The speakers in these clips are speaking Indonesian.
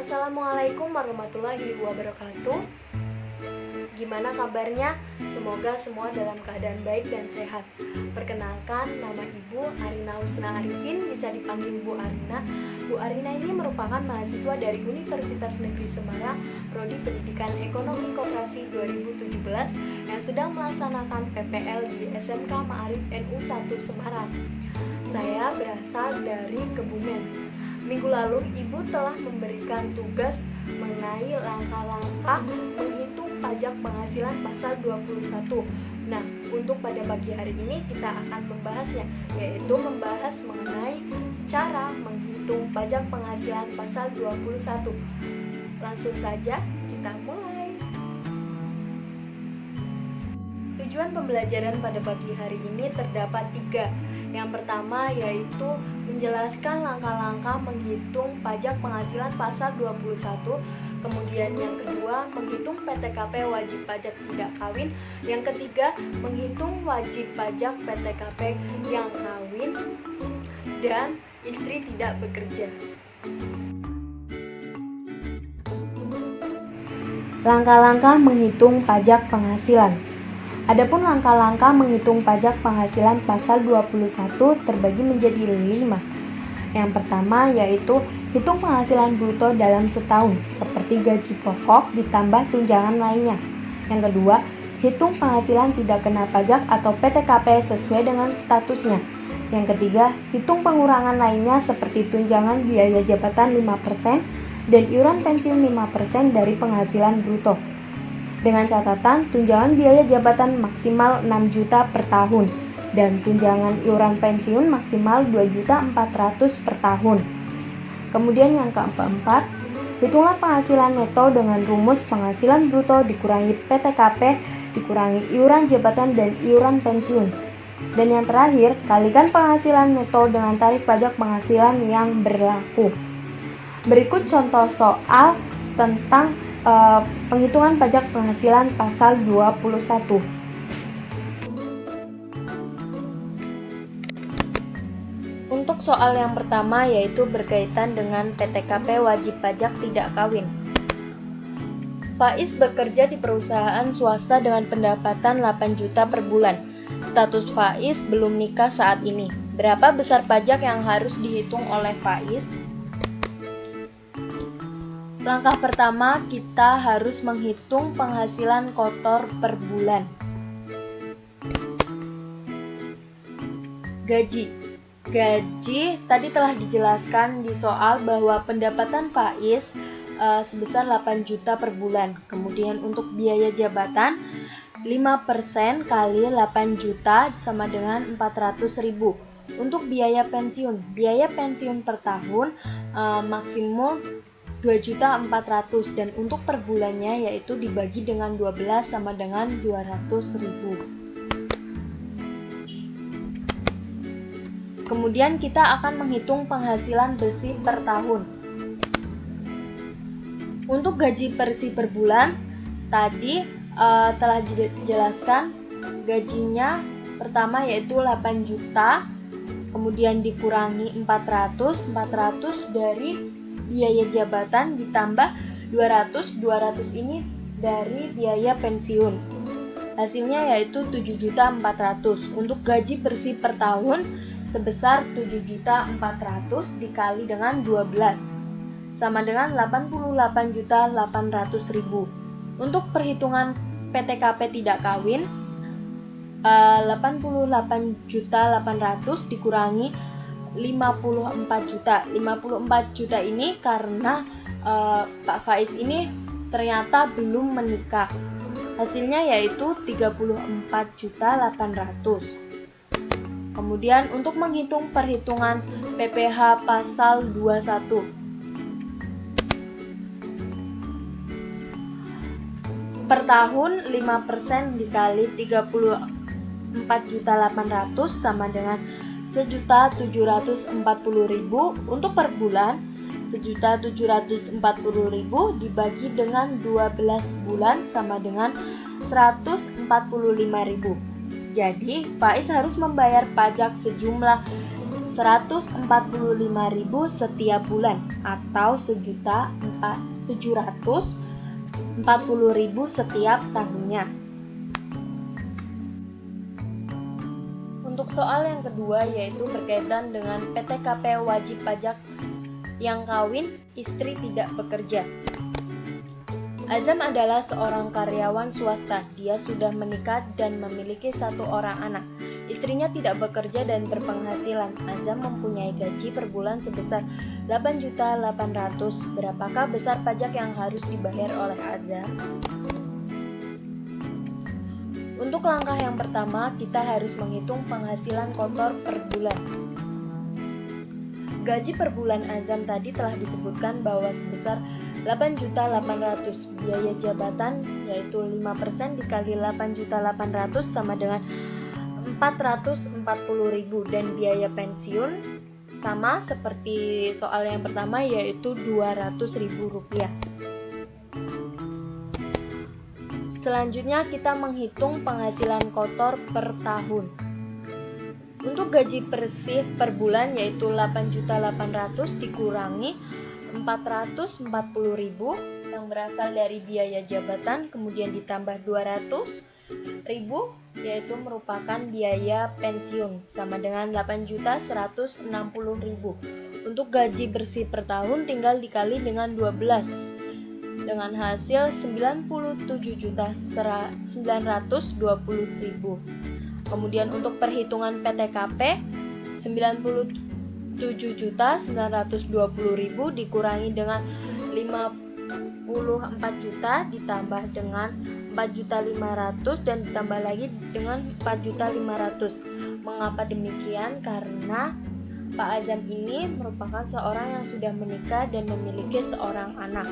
Assalamualaikum warahmatullahi wabarakatuh. Gimana kabarnya? Semoga semua dalam keadaan baik dan sehat. Perkenalkan, nama Ibu Arina Husna Arifin, bisa dipanggil Bu Arina. Bu Arina ini merupakan mahasiswa dari Universitas Negeri Semarang, Prodi Pendidikan Ekonomi Koperasi 2017 yang sedang melaksanakan PPL di SMK Ma'arif NU 1 Semarang. Saya berasal dari Kebumen. Minggu lalu, Ibu telah memberikan tugas mengenai langkah-langkah menghitung pajak penghasilan pasal 21. Nah, untuk pada pagi hari ini kita akan membahasnya, yaitu membahas mengenai cara menghitung pajak penghasilan pasal 21. Langsung saja kita mulai. Tujuan pembelajaran pada pagi hari ini terdapat 3. Yang pertama yaitu menjelaskan langkah-langkah menghitung pajak penghasilan pasal 21. Kemudian yang kedua, menghitung PTKP wajib pajak tidak kawin. Yang ketiga, menghitung wajib pajak PTKP yang kawin dan istri tidak bekerja. Langkah-langkah menghitung pajak penghasilan. Adapun langkah-langkah menghitung pajak penghasilan pasal 21 terbagi menjadi 5. Yang pertama yaitu hitung penghasilan bruto dalam setahun, seperti gaji pokok ditambah tunjangan lainnya. Yang kedua, hitung penghasilan tidak kena pajak atau PTKP sesuai dengan statusnya. Yang ketiga, hitung pengurangan lainnya seperti tunjangan biaya jabatan 5% dan iuran pensiun 5% dari penghasilan bruto. Dengan catatan, tunjangan biaya jabatan maksimal 6 juta per tahun dan tunjangan iuran pensiun maksimal 2.400.000 per tahun. Kemudian yang keempat, hitunglah penghasilan neto dengan rumus penghasilan bruto dikurangi PTKP dikurangi iuran jabatan dan iuran pensiun. Dan yang terakhir, kalikan penghasilan neto dengan tarif pajak penghasilan yang berlaku. Berikut contoh soal tentang penghitungan pajak penghasilan pasal 21. Untuk soal yang pertama yaitu berkaitan dengan PTKP wajib pajak tidak kawin. Faiz bekerja di perusahaan swasta dengan pendapatan 8 juta per bulan. Status Faiz belum nikah saat ini. Berapa besar pajak yang harus dihitung oleh Faiz? Langkah pertama, kita harus menghitung penghasilan kotor per bulan. Gaji tadi telah dijelaskan di soal bahwa pendapatan Faiz sebesar 8 juta per bulan. Kemudian untuk biaya jabatan 5% kali 8 juta sama dengan 400.000. Untuk biaya pensiun per tahun maksimum 2.400.000 dan untuk per bulannya yaitu dibagi dengan 12 sama dengan 200.000. Kemudian kita akan menghitung penghasilan bersih per tahun. Untuk gaji bersih per bulan tadi telah dijelaskan gajinya pertama yaitu 8 juta, kemudian dikurangi 400 dari biaya jabatan ditambah 200 ini dari biaya pensiun. Hasilnya yaitu 7.400.000. Untuk gaji bersih per tahun sebesar 7.400.000 dikali dengan 12 sama dengan 88.800.000. Untuk perhitungan PTKP tidak kawin 88.800.000 dikurangi 54 juta. 54 juta ini karena Pak Faiz ini ternyata belum menikah. Hasilnya yaitu 34.800.000. Kemudian untuk menghitung perhitungan PPh pasal 21. Per tahun 5% dikali 34.800.000 sama dengan 1.740.000. Untuk per bulan 1.740.000 dibagi dengan 12 bulan sama dengan 145.000. Jadi Faiz harus membayar pajak sejumlah 145.000 setiap bulan atau 1.740.000 setiap tahunnya. Untuk soal yang kedua yaitu berkaitan dengan PTKP wajib pajak yang kawin, istri tidak bekerja. Azam adalah seorang karyawan swasta. Dia sudah menikah dan memiliki 1 orang anak. Istrinya tidak bekerja dan berpenghasilan. Azam mempunyai gaji per bulan sebesar 8.800.000. Berapakah besar pajak yang harus dibayar oleh Azam? Untuk langkah yang pertama, kita harus menghitung penghasilan kotor per bulan. Gaji per bulan Azam tadi telah disebutkan bahwa sebesar 8.800.000. Biaya jabatan yaitu 5% dikali 8.800.000 sama dengan 440.000, dan biaya pensiun sama seperti soal yang pertama yaitu Rp200.000. Selanjutnya kita menghitung penghasilan kotor per tahun. Untuk gaji bersih per bulan yaitu 8.800.000 dikurangi 440.000 yang berasal dari biaya jabatan, kemudian ditambah 200.000 yaitu merupakan biaya pensiun sama dengan 8.160.000. Untuk gaji bersih per tahun tinggal dikali dengan 12 dengan hasil 97.920.000. Kemudian untuk perhitungan PTKP 97.920.000 dikurangi dengan 54 juta ditambah dengan 4.500.000 dan ditambah lagi dengan 4.500.000. Mengapa demikian? Karena Pak Azam ini merupakan seorang yang sudah menikah dan memiliki seorang anak.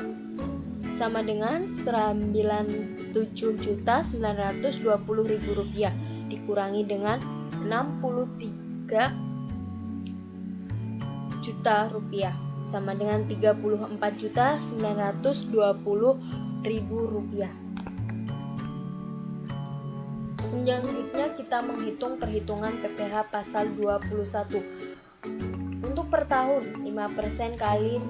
Sama dengan Rp97.920.000 dikurangi dengan Rp63 juta sama dengan Rp34.920.000. Selanjutnya kita menghitung perhitungan PPh pasal 21. Untuk per tahun 5% kali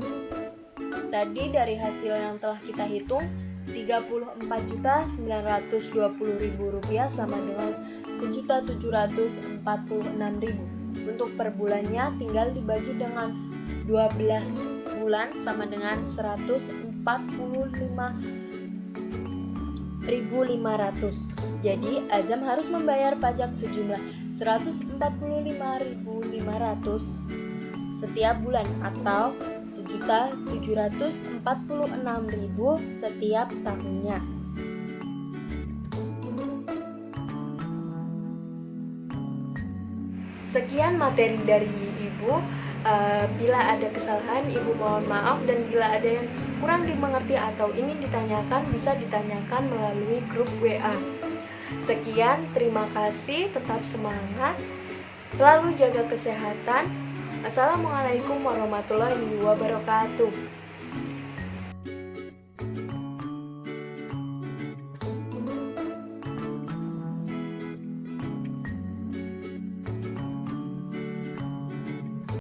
tadi dari hasil yang telah kita hitung Rp34.920.000 sama dengan Rp1.746.000. Untuk per bulannya tinggal dibagi dengan 12 bulan sama dengan 145.500. Jadi Azam harus membayar pajak sejumlah 145.500 setiap bulan atau 1.746.000 setiap tahunnya. Sekian materi dari Ibu. Bila ada kesalahan, Ibu mohon maaf, dan bila ada yang kurang dimengerti atau ingin ditanyakan, bisa ditanyakan melalui grup WA. Sekian, terima kasih, tetap semangat, selalu jaga kesehatan. Assalamualaikum warahmatullahi wabarakatuh.